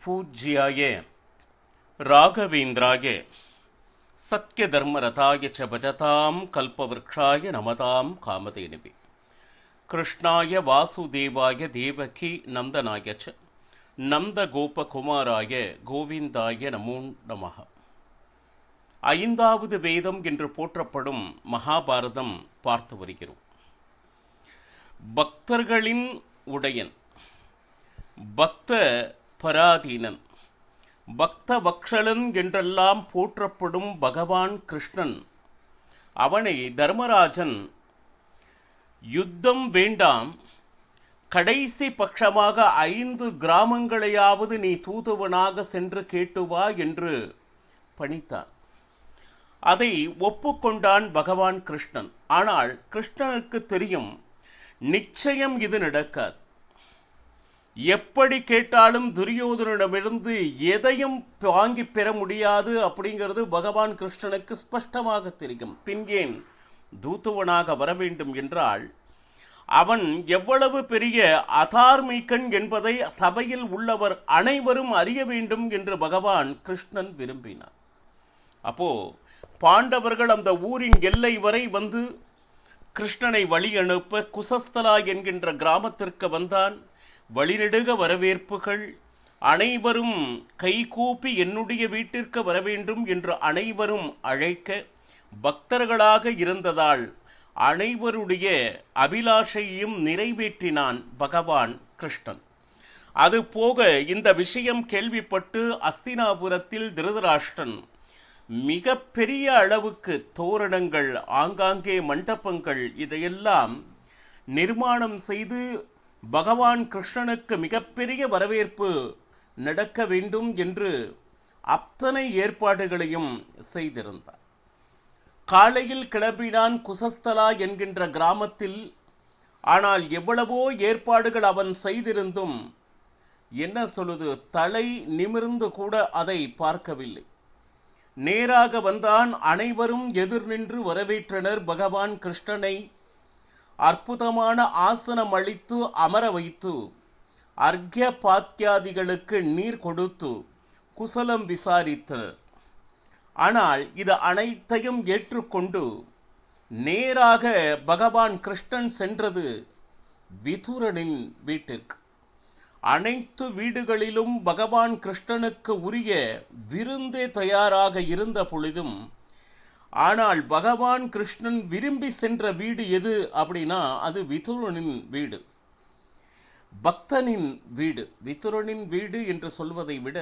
பூஜ்யாய ராகவேந்திராய சத்யதர்மரதாய ச பஜதாம் கல்பவ்ருக்ஷாய நமதாம் காமதேனுவே கிருஷ்ணாய வாசுதேவாய தேவகி நந்தனாய ச நந்தகோபகுமாராய கோவிந்தாய நமோ நமः. ஐந்தாவது வேதம் என்று போற்றப்படும் மகாபாரதம் பார்த்து வருகிறோம். பக்தர்களின் உடையன், பக்த பராதீனன், பக்த வக்ஷலன் என்றெல்லாம் போற்றப்படும் பகவான் கிருஷ்ணன், அவனை தர்மராஜன் யுத்தம் வேண்டாம், கடைசி பட்சமாக 5 கிராமங்களையாவது நீ தூதுவனாக சென்று கேட்டு வா என்று பணித்தான். அதை ஒப்புக்கொண்டான் பகவான் கிருஷ்ணன். ஆனால் கிருஷ்ணனுக்கு தெரியும், நிச்சயம் இது நடக்காது. எப்படி கேட்டாலும் துரியோதனிடமிருந்து எதையும் வாங்கி பெற முடியாது அப்படிங்கிறது பகவான் கிருஷ்ணனுக்கு ஸ்பஷ்டமாக தெரியும். பின் ஏன் தூதுவனாக வர வேண்டும் என்றால், அவன் எவ்வளவு பெரிய அதார்மிகன் என்பதை சபையில் உள்ளவர் அனைவரும் அறிய வேண்டும் என்று பகவான் கிருஷ்ணன் விரும்பினார். அப்போ பாண்டவர்கள் அந்த ஊரின் எல்லை வரை வந்து கிருஷ்ணனை வழி அனுப்ப குசஸ்தலா என்கின்ற கிராமத்திற்கு வந்தான். வழிநெடுக வரவேற்புகள், அனைவரும் கைகூப்பி என்னுடைய வீட்டிற்கு வர வேண்டும் என்று அனைவரும் அழைக்க, பக்தர்களாக இருந்ததால் அனைவருடைய அபிலாஷையும் நிறைவேற்றினான் பகவான் கிருஷ்ணன். அதுபோக இந்த விஷயம் கேள்விப்பட்டு அஸ்தினாபுரத்தில் திருதராஷ்டிரன் மிக பெரிய அளவுக்கு தோரணங்கள், ஆங்காங்கே மண்டபங்கள் இதையெல்லாம் நிர்மாணம் செய்து பகவான் கிருஷ்ணனுக்கு மிகப்பெரிய வரவேற்பு நடக்க வேண்டும் என்று அத்தனை ஏற்பாடுகளையும் செய்திருந்தார். காலையில் கிளம்பினான் குசஸ்தலா என்கின்ற கிராமத்தில். ஆனால் எவ்வளவோ ஏற்பாடுகள் அவன் செய்திருந்தும் என்ன சொல்லுது, தலை நிமிர்ந்து கூட அதை பார்க்கவில்லை. நேராக வந்தான். அனைவரும் எதிர் நின்று வரவேற்றனர் பகவான் கிருஷ்ணனை. அற்புதமான ஆசனம் அளித்து அமர வைத்து, அர்க்ய பாத்தியாதிகளுக்கு நீர் கொடுத்து குசலம் விசாரித்தனர். ஆனால் இது அனைத்தையும் ஏற்றுக்கொண்டு நேராக பகவான் கிருஷ்ணன் சென்றது விதுரனின் வீட்டிற்கு. அனைத்து வீடுகளிலும் பகவான் கிருஷ்ணனுக்கு உரிய விருந்தே தயாராக இருந்த பொழுதும், ஆனால் பகவான் கிருஷ்ணன் விரும்பி சென்ற வீடு எது அப்படின்னா அது விதுரனின் வீடு, பக்தனின் வீடு. விதுரனின் வீடு என்று சொல்வதை விட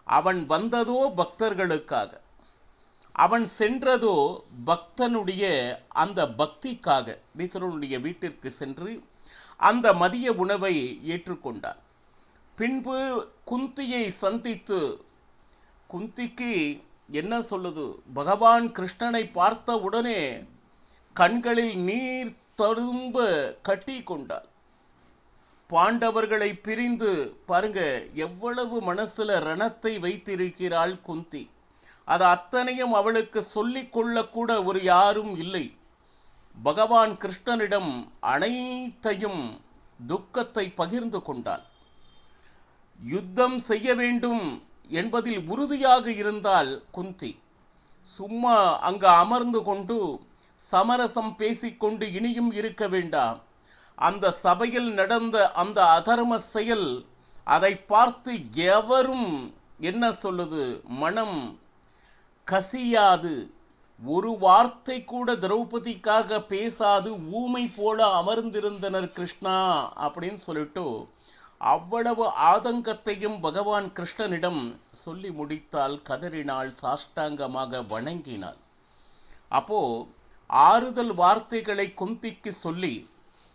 அவன் வந்ததோ பக்தர்களுக்காக, அவன் சென்றதோ பக்தனுடைய அந்த பக்திக்காக. விதுரனுடைய வீட்டிற்கு சென்று அந்த மதிய உணவை ஏற்றுக்கொண்டார். பின்பு குந்தியை சந்தித்து, குந்திக்கு என்ன சொல்லுது, பகவான் கிருஷ்ணனை பார்த்த உடனே கண்களில் நீர் ததும்ப கட்டி கொண்டாள். பாண்டவர்களை பிரிந்து பாருங்க எவ்வளவு மனசுல ரணத்தை வைத்திருக்கிறாள் குந்தி. அது அத்தனையும் அவளுக்கு சொல்லிக் கொள்ளக்கூட ஒரு யாரும் இல்லை. பகவான் கிருஷ்ணனிடம் அனைத்தையும் துக்கத்தை பகிர்ந்து கொண்டாள். யுத்தம் செய்ய வேண்டும் என்பதில் உறுதியாக இருந்தால் குந்தி. சும்மா அங்கு அமர்ந்து கொண்டு சமரசம் பேசிக்கொண்டு இனியும் இருக்க வேண்டாம். அந்த சபையில் நடந்த அந்த அதர்ம செயல், அதை பார்த்து எவரும் என்ன சொல்லுது, மனம் கசியாது, ஒரு வார்த்தை கூட திரௌபதிக்காக பேசாது ஊமை போல அமர்ந்திருந்தனர் கிருஷ்ணா அப்படின்னு சொல்லிட்டு அவ்வளவு ஆதங்கத்தையும் பகவான் கிருஷ்ணனிடம் சொல்லி முடித்தால், கதறினாள், சாஷ்டாங்கமாக வணங்கினாள். அப்போ ஆறுதல் வார்த்தைகளை குந்திக்கு சொல்லி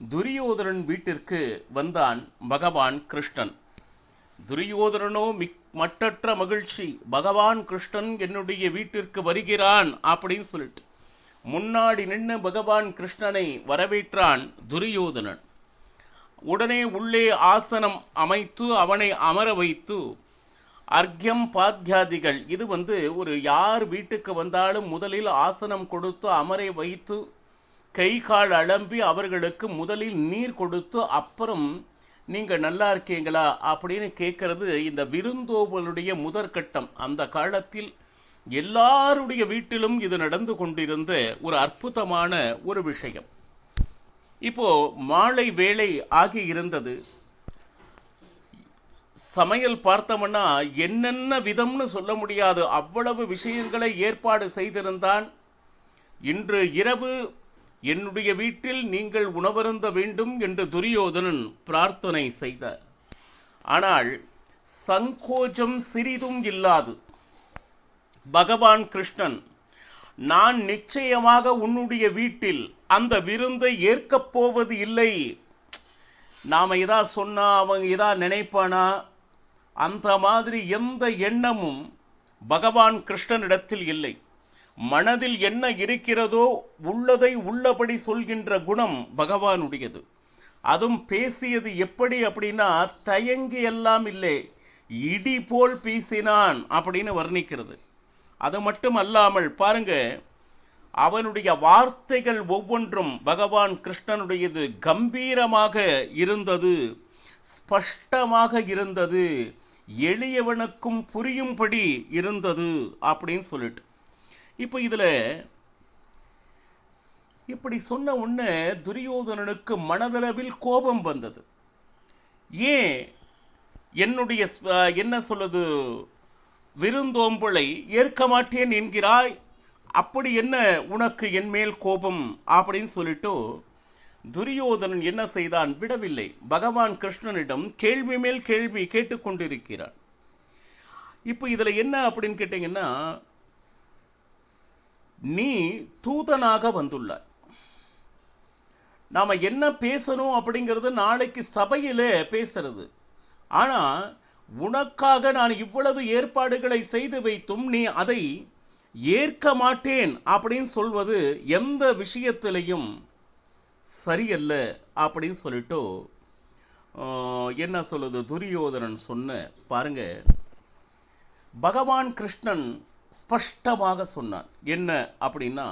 துரியோதனன் வீட்டிற்கு வந்தான் பகவான் கிருஷ்ணன். துரியோதனனோ மட்டற்ற மகிழ்ச்சி, பகவான் கிருஷ்ணன் என்னுடைய வீட்டிற்கு வருகிறான் அப்படின்னு சொல்லிட்டு முன்னாடி நின்று பகவான் கிருஷ்ணனை வரவேற்றான் துரியோதனன். உடனே உள்ளே ஆசனம் அமைத்து அவனை அமர வைத்து, அர்க்யம் பாத்தியாதிகள், இது ஒரு யார் வீட்டுக்கு வந்தாலும் முதலில் ஆசனம் கொடுத்து அமரை வைத்து கை கால் அலம்பி அவர்களுக்கு முதலில் நீர் கொடுத்து அப்புறம் நீங்கள் நல்லா இருக்கீங்களா அப்படின்னு கேட்கறது இந்த விருந்தோம்பலுடைய முதற்கட்டம். அந்த காலத்தில் எல்லாருடைய வீட்டிலும் இது நடந்து கொண்டிருந்த ஒரு அற்புதமான ஒரு விஷயம். இப்போ மாலை வேளை ஆகி இருந்தது. சமையல் பார்த்தோம்னா என்னென்ன விதம்னு சொல்ல முடியாது, அவ்வளவு விஷயங்களை ஏற்பாடு செய்திருந்தான். இன்று இரவு என்னுடைய வீட்டில் நீங்கள் உணவருந்த வேண்டும் என்று துரியோதனன் பிரார்த்தனை செய்தார். ஆனால் சங்கோஜம் சிறிதும் இல்லாது பகவான் கிருஷ்ணன், நான் நிச்சயமாக உன்னுடைய வீட்டில் அந்த விருந்தை ஏற்கப் போவது இல்லை. நாம் இதா சொன்னா அவன் இதா நினைப்பானா, அந்த மாதிரி எந்த எண்ணமும் பகவான் கிருஷ்ணனிடத்தில் இல்லை. மனதில் என்ன இருக்கிறதோ உள்ளதை உள்ளபடி சொல்கின்ற குணம் பகவானுடையது. அதுவும் பேசியது எப்படி அப்படின்னா, தயங்கி எல்லாம் இல்லை, இடி போல் பேசினான் அப்படின்னு வர்ணிக்கிறது. அது மட்டும் அல்லாமல் பாருங்க, அவனுடைய வார்த்தைகள் ஒவ்வொன்றும் பகவான் கிருஷ்ணனுடையது கம்பீரமாக இருந்தது, ஸ்பஷ்டமாக இருந்தது, எளியவனுக்கும் புரியும்படி இருந்தது அப்படின்னு சொல்லிட்டு. இப்போ இதில் இப்படி சொன்ன உடனே துரியோதனனுக்கு மனதளவில் கோபம் வந்தது. ஏன் என்னுடைய என்ன சொல்லுது விருந்தோம்பலை ஏற்க மாட்டேன் என்கிறாய், அப்படி என்ன உனக்கு என் மேல் கோபம் அப்படின்னு சொல்லிட்டு துரியோதனன் என்ன செய்தான், விடவில்லை. பகவான் கிருஷ்ணனிடம் கேள்வி மேல் கேள்வி கேட்டுக்கொண்டிருக்கிறான். இப்போ இதில் என்ன அப்படின்னு கேட்டீங்கன்னா, நீ தூதனாக வந்துள்ளாய். நாம் என்ன பேசணும் அப்படிங்கிறது நாளைக்கு சபையில் பேசுறது. ஆனால் உனக்காக நான் இவ்வளவு ஏற்பாடுகளை செய்து வைத்தும் நீ அதை ஏற்க மாட்டேன் அப்படின்னு சொல்வது எந்த விஷயத்திலையும் சரியல்ல அப்படின்னு சொல்லிட்டு என்ன சொல்லுது துரியோதனன் சொன்ன பாருங்க. பகவான் கிருஷ்ணன் ஸ்பஷ்டமாக சொன்னான். என்ன அப்படின்னா,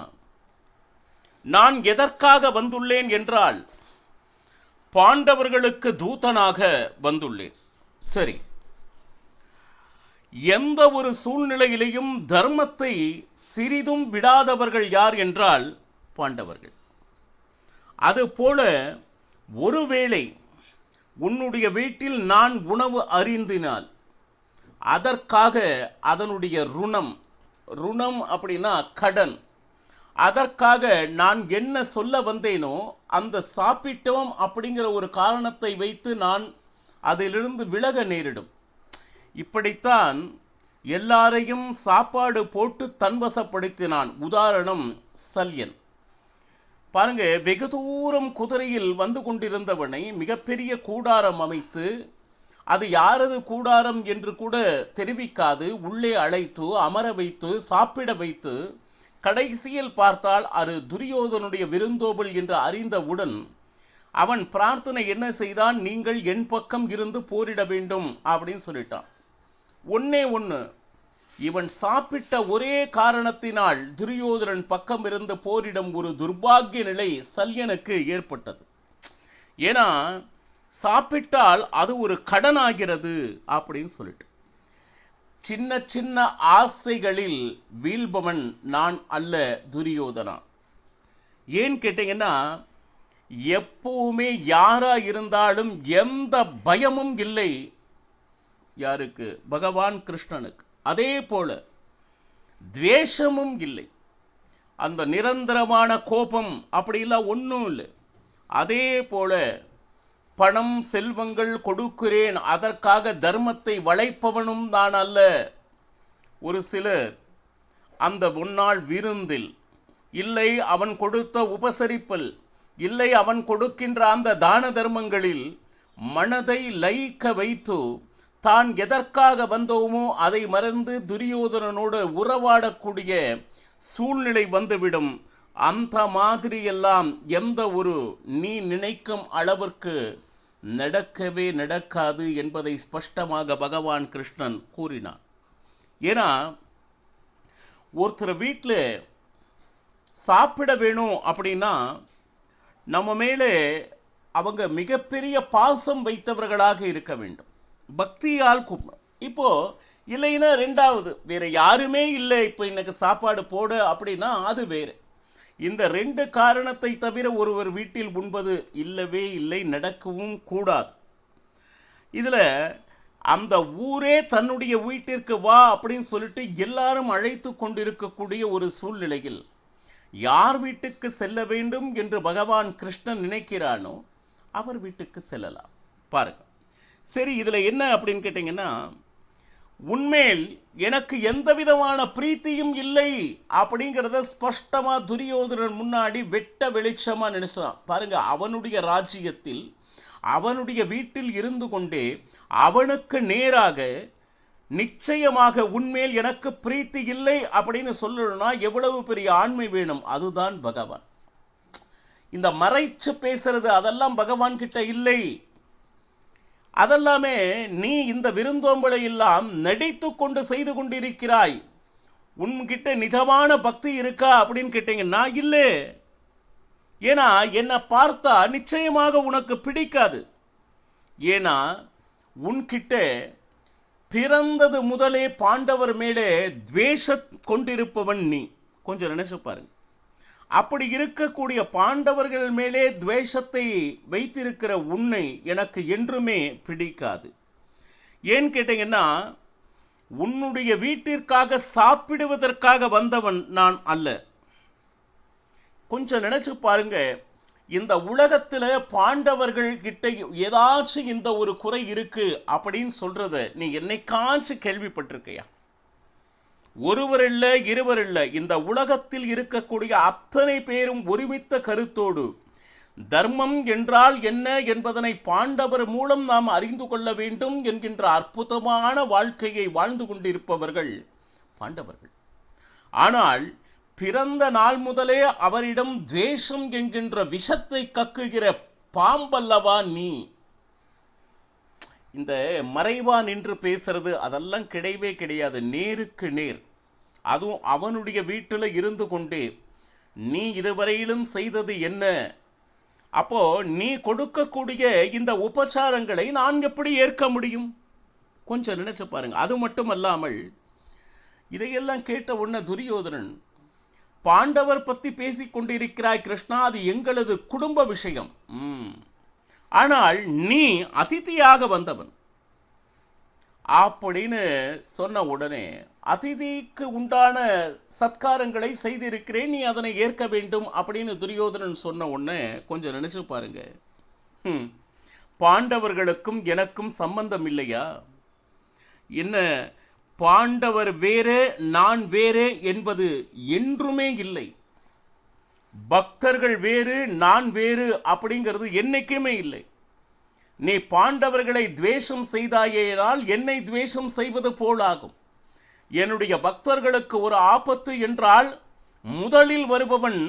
நான் எதற்காக வந்துள்ளேன் என்றால் பாண்டவர்களுக்கு தூதனாக வந்துள்ளேன். சரி, எந்த ஒரு சூழ்நிலையிலையும் தர்மத்தை சிறிதும் விடாதவர்கள் யார் என்றால் பாண்டவர்கள். அதுபோல ஒருவேளை உன்னுடைய வீட்டில் நான் உணவு அருந்தினால் அதற்காக அதனுடைய ருணம் அப்படின்னா கடன், அதற்காக நான் என்ன சொல்ல வந்தேனோ அந்த சாப்பிட்டோம் அப்படிங்கிற ஒரு காரணத்தை வைத்து நான் அதிலிருந்து விலக நேரிடும். இப்படித்தான் எல்லாரையும் சாப்பாடு போட்டு தன்வசப்படுத்தினான். உதாரணம் சல்யன். பாருங்க, வெகு தூரம் குதிரையில் வந்து கொண்டிருந்தவனை மிகப்பெரிய கூடாரம் அமைத்து, அது யாரது கூடாரம் என்று கூட தெரிவிக்காது உள்ளே அழைத்து அமர வைத்து சாப்பிட வைத்து, கடைசியில் பார்த்தால் அது துரியோதனுடைய விருந்தோம்பல் என்று அறிந்தவுடன் அவன் பிரார்த்தனை என்ன செய்தான், நீங்கள் என் பக்கம் இருந்து போரிட வேண்டும் அப்படின்னு சொல்லிட்டான். ஒன்னே ஒன்று, இவன் சாப்பிட்ட ஒரே காரணத்தினால் துரியோதனன் பக்கம் இருந்து போரிடம் ஒரு துர்பாகிய நிலை சல்யனுக்கு ஏற்பட்டது. ஏன்னா சாப்பிட்டால் அது ஒரு கடனாகிறது அப்படின்னு சொல்லிட்டு. சின்ன சின்ன ஆசைகளில் வீழ்பவன் நான் அல்ல துரியோதனா. ஏன் கேட்டீங்கன்னா, எப்பவுமே யாரா இருந்தாலும் எந்த பயமும் இல்லை. யாருக்கு? பகவான் கிருஷ்ணனுக்கு. அதே போல துவேஷமும் இல்லை. அந்த நிரந்தரமான கோபம் அப்படிலாம் ஒன்றும் இல்லை. அதே போல பணம் செல்வங்கள் கொடுக்கிறேன், அதற்காக தர்மத்தை வளைப்பவனும் நான் அல்ல. ஒரு சிலர் அந்த முன்னாள் விருந்தில், இல்லை அவன் கொடுத்த உபசரிப்பில், இல்லை அவன் கொடுக்கின்ற அந்த தான தர்மங்களில் மனதை லயிக்க வைத்து தான் எதற்காக வந்தோமோ அதை மறந்து துரியோதனனோடு உறவாடக்கூடிய சூழ்நிலை வந்துவிடும். அந்த மாதிரியெல்லாம் எந்த ஒரு நீ நினைக்கும் அளவிற்கு நடக்கவே நடக்காது என்பதை ஸ்பஷ்டமாக பகவான் கிருஷ்ணன் கூறினான். ஏன்னா ஒருத்தர் வீட்டில் சாப்பிட வேணும் அப்படின்னா நம்ம மேலே அவங்க மிகப்பெரிய பாசம் வைத்தவர்களாக இருக்க வேண்டும். பக்தியால் கூப்பிடும். இப்போ இல்லைன்னா ரெண்டாவது வேற யாருமே இல்லை, இப்போ எனக்கு சாப்பாடு போட அப்படின்னா அது வேறு. இந்த ரெண்டு காரணத்தை தவிர ஒருவர் வீட்டில் உண்பது இல்லவே இல்லை, நடக்கவும் கூடாது. இதில் அந்த ஊரே தன்னுடைய வீட்டிற்கு வா அப்படின்னு சொல்லிட்டு எல்லாரும் அழைத்து கொண்டிருக்கக்கூடிய ஒரு சூழ்நிலையில் யார் வீட்டுக்கு செல்ல வேண்டும் என்று பகவான் கிருஷ்ணன் நினைக்கிறானோ அவர் வீட்டுக்கு செல்லலாம். பாருங்க. சரி, இதில் என்ன அப்படின்னு கேட்டிங்கன்னா, உண்மையில் எனக்கு எந்த விதமான பிரீத்தியும் இல்லை அப்படிங்கிறத ஸ்பஷ்டமா துரியோதனன் முன்னாடி வெட்ட வெளிச்சமா நினைச்சான். பாருங்க, அவனுடைய ராஜ்யத்தில் அவனுடைய வீட்டில் இருந்து கொண்டே அவனுக்கு நேராக நிச்சயமாக உண்மையில் எனக்கு பிரீத்தி இல்லை அப்படின்னு சொல்லணும்னா எவ்வளவு பெரிய ஆண்மை வேணும். அதுதான் பகவான். இந்த மறைச்சு பேசுறது அதெல்லாம் பகவான் கிட்ட இல்லை. அதெல்லாமே நீ இந்த விருந்தோம்பலை எல்லாம் நடித்து கொண்டு செய்து கொண்டிருக்கிறாய். உன்கிட்ட நிஜமான பக்தி இருக்கா அப்படின்னு கேட்டீங்கன்னா இல்லை. ஏன்னா என்னை பார்த்தா நிச்சயமாக உனக்கு பிடிக்காது. ஏன்னா உன்கிட்ட பிறந்தது முதலே பாண்டவர் மேலே துவேஷம் கொண்டிருப்பவன் நீ. கொஞ்சம் நினைச்சு பாருங்க. அப்படி இருக்கக்கூடிய பாண்டவர்கள் மேலே துவேஷத்தை வைத்திருக்கிற உன்னை எனக்கு என்றுமே பிடிக்காது. ஏன் கேட்டீங்கன்னா, உன்னுடைய வீட்டிற்காக சாப்பிடுவதற்காக வந்தவன் நான் அல்ல. கொஞ்சம் நினைச்சு பாருங்க. இந்த உலகத்தில் பாண்டவர்கள் கிட்ட ஏதாச்சும் இந்த ஒரு குறை இருக்கு அப்படின்னு சொல்றத நீ என்னைக்காச்சும் கேள்விப்பட்டிருக்கையா? ஒருவர் இல்லை, இருவர் இல்லை, இந்த உலகத்தில் இருக்கக்கூடிய அத்தனை பேரும் ஒருமித்த கருத்தோடு தர்மம் என்றால் என்ன என்பதனை பாண்டவர் மூலம் நாம் அறிந்து கொள்ள வேண்டும் என்கின்ற அற்புதமான வாழ்க்கையை வாழ்ந்து கொண்டிருப்பவர்கள் பாண்டவர்கள். ஆனால் பிறந்த நாள் முதலே அவரிடம் துவேஷம் என்கின்ற விஷத்தை கக்குகிற பாம்பல்லவா நீ. இந்த மறைவா நின்று பேசுறது அதெல்லாம் கிடையவே கிடையாது. நேருக்கு நேர். அதுவும் அவனுடைய வீட்டில் இருந்து கொண்டே நீ இதுவரையிலும் செய்தது என்ன? அப்போ நீ கொடுக்கக்கூடிய இந்த உபச்சாரங்களை நான் எப்படி ஏற்க முடியும்? கொஞ்சம் நினைச்சு பாருங்க. அது மட்டுமல்லாமல் இதையெல்லாம் கேட்ட உடனே துரியோதனன், பாண்டவர் பத்தி பேசிக் கொண்டிருக்கிறாய் கிருஷ்ணா, அது எங்களது குடும்ப விஷயம். ஆனால் நீ அதிதியாக வந்தவன் அப்படின்னு சொன்ன உடனே, அதிதிக்கு உண்டான சத்காரங்களை செய்திருக்கிறேன், நீ அதனை ஏற்க வேண்டும் அப்படின்னு துரியோதனன் சொன்ன உடனே கொஞ்சம் நினைச்சு பாருங்க. பாண்டவர்களுக்கும் எனக்கும் சம்பந்தம் இல்லையா? என்ன, பாண்டவர் வேறு நான் வேறு என்பது என்றுமே இல்லை. பக்தர்கள் வேறு நான் வேறு அப்படிங்கிறது என்னைக்குமே இல்லை. நீ பாண்டவர்களை துவேஷம் செய்தாயேனால் என்னை துவேஷம் செய்வது போலாகும். என்னுடைய பக்தர்களுக்கு ஒரு ஆபத்து என்றால் முதலில் வருபவன்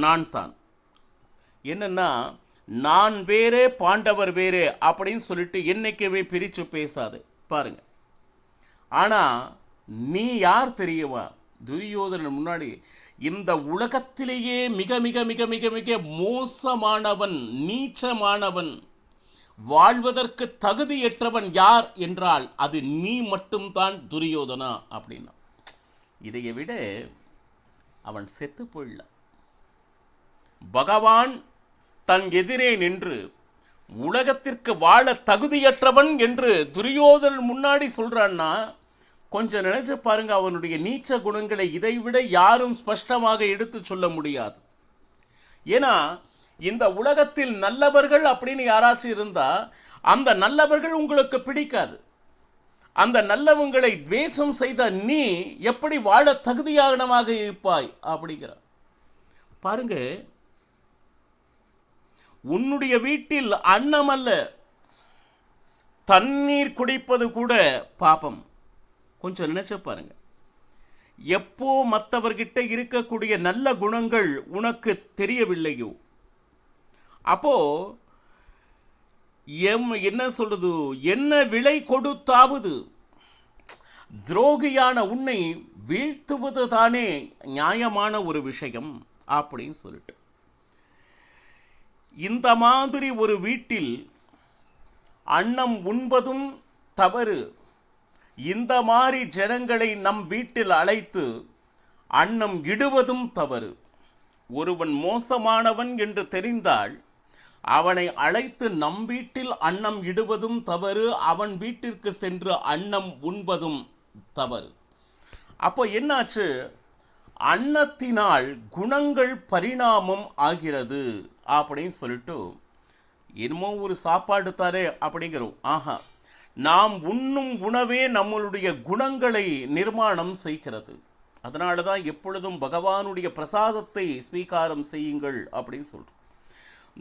நான் தான். என்னன்னா, நான் வேறே பாண்டவர் வேறே அப்படின்னு சொல்லிட்டு என்னைக்குமே பிரித்து பேசாது. பாருங்க. ஆனா நீ யார் தெரியுமா? துரியோதனன் முன்னாடி இந்த உலகத்திலேயே மிக மிக மிக மிக மிக மோசமானவன், நீச்சமானவன், வாழ்வதற்கு தகுதியற்றவன் யார் என்றால் அது நீ மட்டும்தான் துரியோதனா அப்படின்னா. இதையை விட அவன் செத்து போயிடல. பகவான் தன் எதிரே நின்று உலகத்திற்கு வாழ தகுதியற்றவன் என்று துரியோதனன் முன்னாடி சொல்றான்னா கொஞ்சம் நினைச்சு பாருங்க. அவனுடைய நீச்ச குணங்களை இதைவிட யாரும் ஸ்பஷ்டமாக எடுத்து சொல்ல முடியாது. ஏன்னா இந்த உலகத்தில் நல்லவர்கள் அப்படின்னு யாராச்சும் இருந்தா அந்த நல்லவர்கள் உங்களுக்கு பிடிக்காது. அந்த நல்லவங்களை துவேஷம் செய்த நீ எப்படி வாழ தகுதியானமாக இருப்பாய் அப்படிங்கிற. பாருங்க, உன்னுடைய வீட்டில் அன்னம் அல்ல, தண்ணீர் குடிப்பது கூட பாபம். கொஞ்சம் நினைச்சு பாருங்க. எப்போ மற்றவர்கிட்ட இருக்கக்கூடிய நல்ல குணங்கள் உனக்கு தெரியவில்லையோ அப்போ என்ன சொல்றது, என்ன விலை கொடுத்தாவது துரோகியான உன்னை வீழ்த்துவது தானே நியாயமான ஒரு விஷயம் அப்படின்னு சொல்லிட்டு. இந்த மாதிரி ஒரு வீட்டில் அன்னம் உண்பதும் தவறு. இந்த மாதிரி ஜனங்களை நம் வீட்டில் அழைத்து அன்னம் இடுவதும் தவறு. ஒருவன் மோசமானவன் என்று தெரிந்தால் அவனை அழைத்து நம் வீட்டில் அன்னம் இடுவதும் தவறு, அவன் வீட்டிற்கு சென்று அன்னம் உண்பதும் தவறு. அப்போ என்னாச்சு? அன்னத்தினால் குணங்கள் பரிணாமம் ஆகிறது அப்படின்னு சொல்லிட்டு என்னமோ ஒரு சாப்பாடு தாரே அப்படிங்கிறோம். ஆஹா, நாம் உண்ணும் உணவே நம்மளுடைய குணங்களை நிர்மாணம் செய்கிறது. அதனால தான் எப்பொழுதும் பகவானுடைய பிரசாதத்தை ஸ்வீகாரம் செய்யுங்கள் அப்படின்னு சொல்றோம்.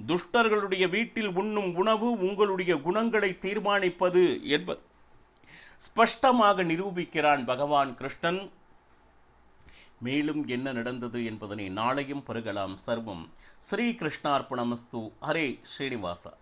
துஷ்டர்களுடைய வீட்டில் உண்ணும் உணவு உங்களுடைய குணங்களை தீர்மானிப்பது என்பது ஸ்பஷ்டமாக நிரூபிக்கிறான் பகவான் கிருஷ்ணன். மேலும் என்ன நடந்தது என்பதனை நாளையும் பருகலாம். சர்வம் ஸ்ரீ கிருஷ்ணார்ப்பணமஸ்து. ஹரே ஸ்ரீனிவாசா.